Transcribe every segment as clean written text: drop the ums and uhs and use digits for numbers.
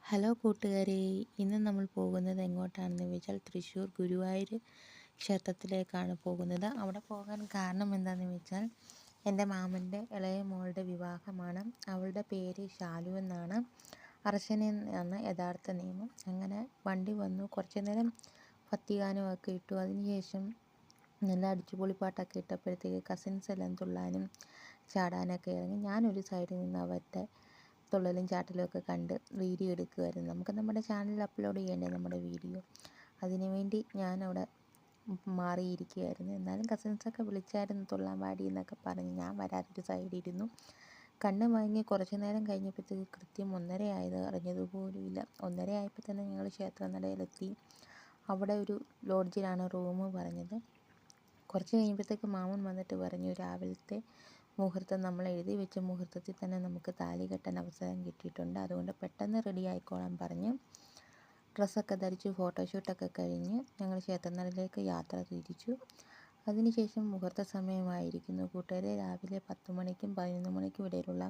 Hello കൂട്ടുകാരെ, ഇന്ന് നമ്മൾ പോകുന്നത് എങ്ങോട്ടാണെന്ന് വെച്ചാൽ തൃശ്ശൂർ ഗുരുവായൂർ ക്ഷേത്രത്തിലേക്കാണ് പോകുന്നത്. അവിടെ പോകാൻ കാരണം എന്താണെന്ന് വെച്ചാൽ എൻ്റെ മാമൻ്റെ ഇളയ മോളുടെ വിവാഹമാണ്. അവളുടെ പേര് ശാലു എന്നാണ്. അർച്ചന എന്നാണ് യഥാർത്ഥ നിയമം. അങ്ങനെ വണ്ടി വന്നു. കുറച്ച് നേരം ഭക്തിഗാനമൊക്കെ ഇട്ടു. അതിനുശേഷം നല്ല അടിച്ചുപൊളിപ്പാട്ടൊക്കെ ഇട്ടപ്പോഴത്തേക്ക് കസിൻസ് എല്ലാം തുള്ളാനും ചാടാനൊക്കെ ഇറങ്ങി. ഞാനൊരു സൈഡിൽ നിന്ന് അവരുടെ തുള്ളലും ചാട്ടലും ഒക്കെ കണ്ട് വീഡിയോ എടുക്കുമായിരുന്നു. നമുക്ക് നമ്മുടെ ചാനലിൽ അപ്ലോഡ് ചെയ്യണ്ടേ നമ്മുടെ വീഡിയോ. അതിനുവേണ്ടി ഞാനവിടെ മാറിയിരിക്കുകയായിരുന്നു. എന്നാലും കസിൻസൊക്കെ വിളിച്ചായിരുന്നു തുള്ളാൻ പാടി എന്നൊക്കെ പറഞ്ഞ്. ഞാൻ വരാത്തൊരു സൈഡിലിരുന്നു. കണ്ണ് മയങ്ങി കുറച്ച് നേരം കഴിഞ്ഞപ്പോഴത്തേക്ക് കൃത്യം 1:30 ആയത് അറിഞ്ഞതുപോലുമില്ല. 1:30 ആയപ്പോൾ തന്നെ ഞങ്ങൾ ക്ഷേത്രനടയിലെത്തി. അവിടെ ഒരു ലോഡ്ജിലാണ് റൂം പറഞ്ഞത്. കുറച്ച് കഴിയുമ്പോഴത്തേക്ക് മാമൻ വന്നിട്ട് പറഞ്ഞു, രാവിലത്തെ മുഹൂർത്തം നമ്മൾ എഴുതി വെച്ച മുഹൂർത്തത്തിൽ തന്നെ നമുക്ക് താലി കെട്ടാൻ അവസരം കിട്ടിയിട്ടുണ്ട്. അതുകൊണ്ട് പെട്ടെന്ന് റെഡി ആയിക്കോളാൻ പറഞ്ഞ് ഡ്രസ്സൊക്കെ ധരിച്ച് ഫോട്ടോഷൂട്ടൊക്കെ കഴിഞ്ഞ് ഞങ്ങൾ ക്ഷേത്രനടയിലേക്ക് യാത്ര തിരിച്ചു. അതിനുശേഷം മുഹൂർത്ത സമയമായിരിക്കുന്നു കൂട്ടുകാരെ. രാവിലെ 10 മണിക്കും 11 മണിക്കും ഇടയിലുള്ള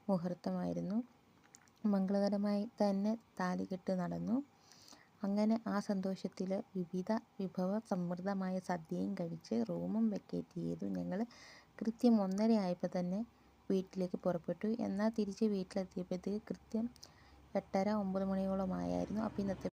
മുഹൂർത്തമായിരുന്നു. മംഗളകരമായി തന്നെ താലികെട്ട് നടന്നു. അങ്ങനെ ആ സന്തോഷത്തിൽ വിവിധ വിഭവ സമൃദ്ധമായ സദ്യയും കഴിച്ച് റൂമും വെക്കേറ്റ് ചെയ്തു. ഞങ്ങൾ കൃത്യം 1:30 ആയപ്പോൾ തന്നെ വീട്ടിലേക്ക് പുറപ്പെട്ടു. എന്നാൽ തിരിച്ച് വീട്ടിലെത്തിയപ്പോഴത്തേക്ക് കൃത്യം 8:30-9 മണിയോളം ആയായിരുന്നു. അപ്പോൾ ഇന്നത്തെ